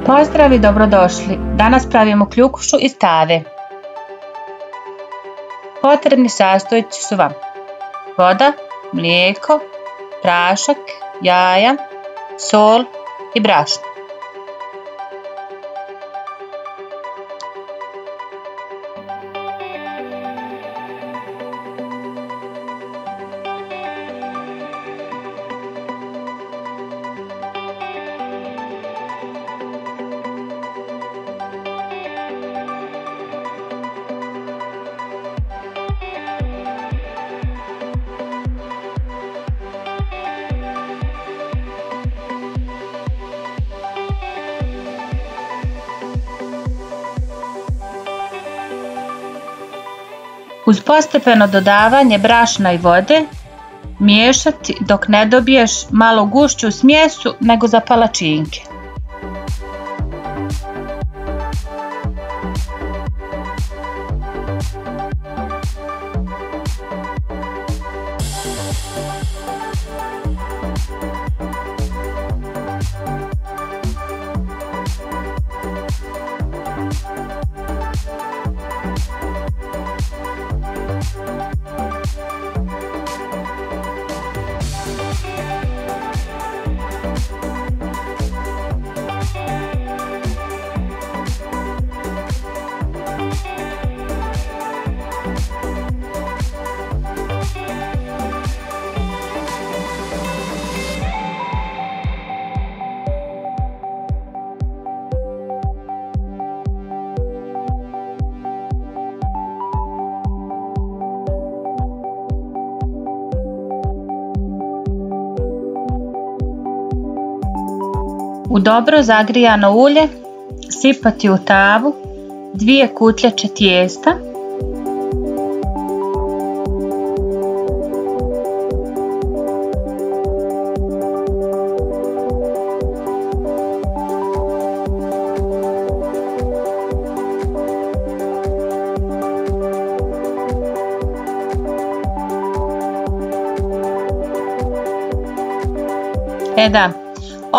Pozdrav i dobrodošli! Danas pravimo kljukušu iz tave. Potrebni sastojci su vam voda, mlijeko, prašak, jaja, sol i brašno. Uz postepeno dodavanje brašna i vode miješati dok ne dobiješ malo gušću smjesu nego za palačinke. U dobro zagrijano ulje sipati u tavu 2 kutljače tijesta,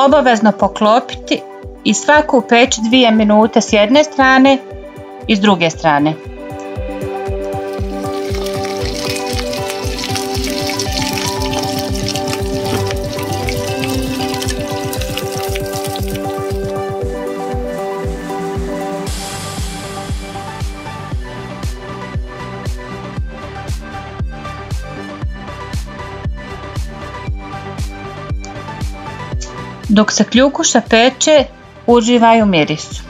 obavezno poklopiti i svaku peći 2 minute s jedne strane i s druge strane. Dok se kljukuša peče, uživaj u mirisu.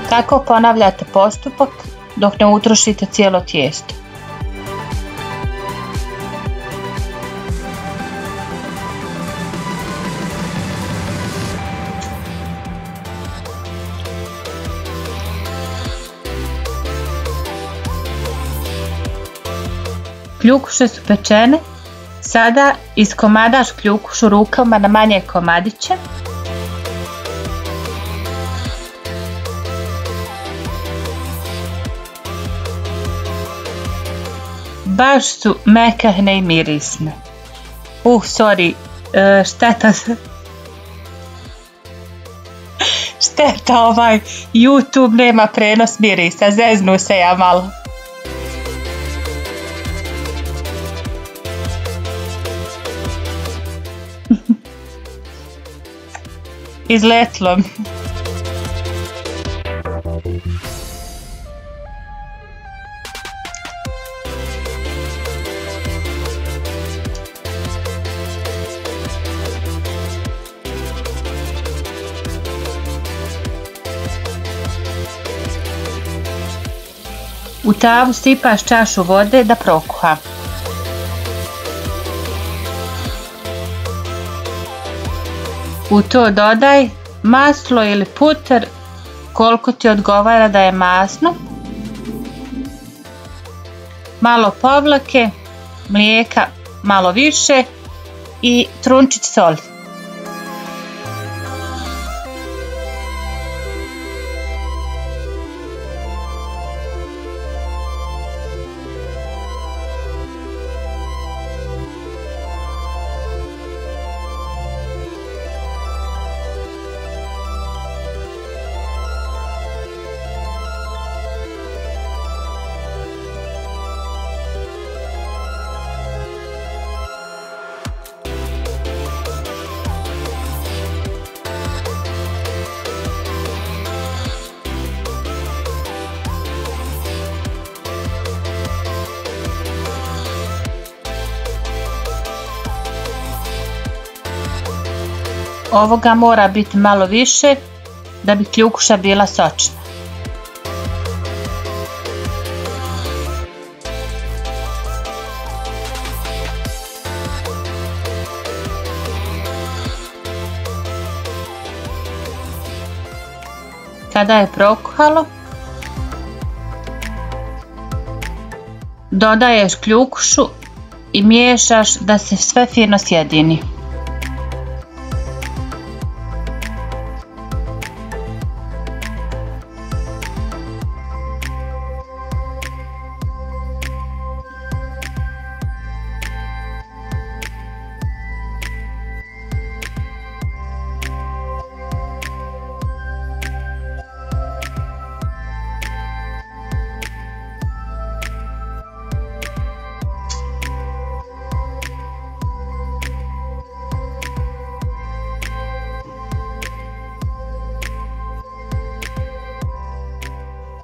Tako ponavljate postupak dok ne utrošite cijelo tijesto. Kljukuše su pečene, sada iskomadaš kljukušu rukama na manje komadiće. Baš su mekahne i mirisne. Šteta YouTube nema prenos mirisa, zeznu se ja malo. Izletlo mi. U U tavu sipaš čašu vode da prokuha. U to dodaj maslo ili puter koliko ti odgovara da je masno, malo povlake, mlijeka malo više i trunčić soli. Ovoga mora biti malo više da bi kljukuša bila sočna. Kada je prokuhalo, dodaješ kljukušu i miješaš da se sve fino sjedini.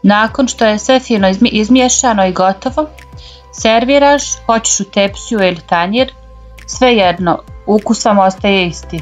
Nakon što je sve fino izmiješano i gotovo, serviraš, hoćeš u tepsiju ili tanjir, svejedno, ukus vam ostaje isti.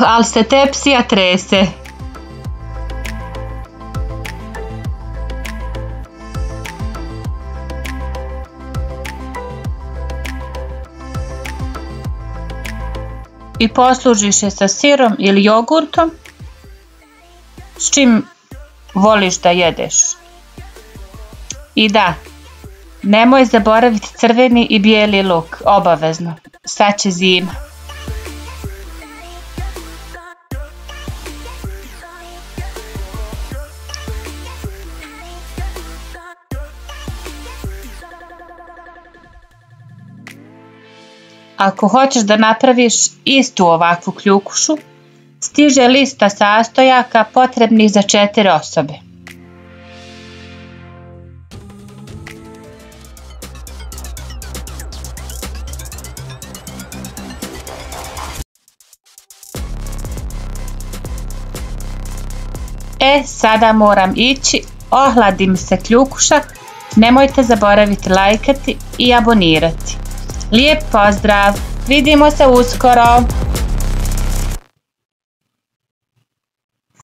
Ali se tepsija trese. I poslužiš je sa sirom ili jogurtom, s čim voliš da jedeš. I da, nemoj zaboraviti crveni i bijeli luk, obavezno. Sad će zima. Ako hoćeš da napraviš istu ovakvu kljukušu, stiže lista sastojaka potrebnih za 4 osobe. Sada moram ići, ohladi mi se kljukuša, nemojte zaboraviti lajkati i abonirati. Lijep pozdrav, vidimo se uskoro!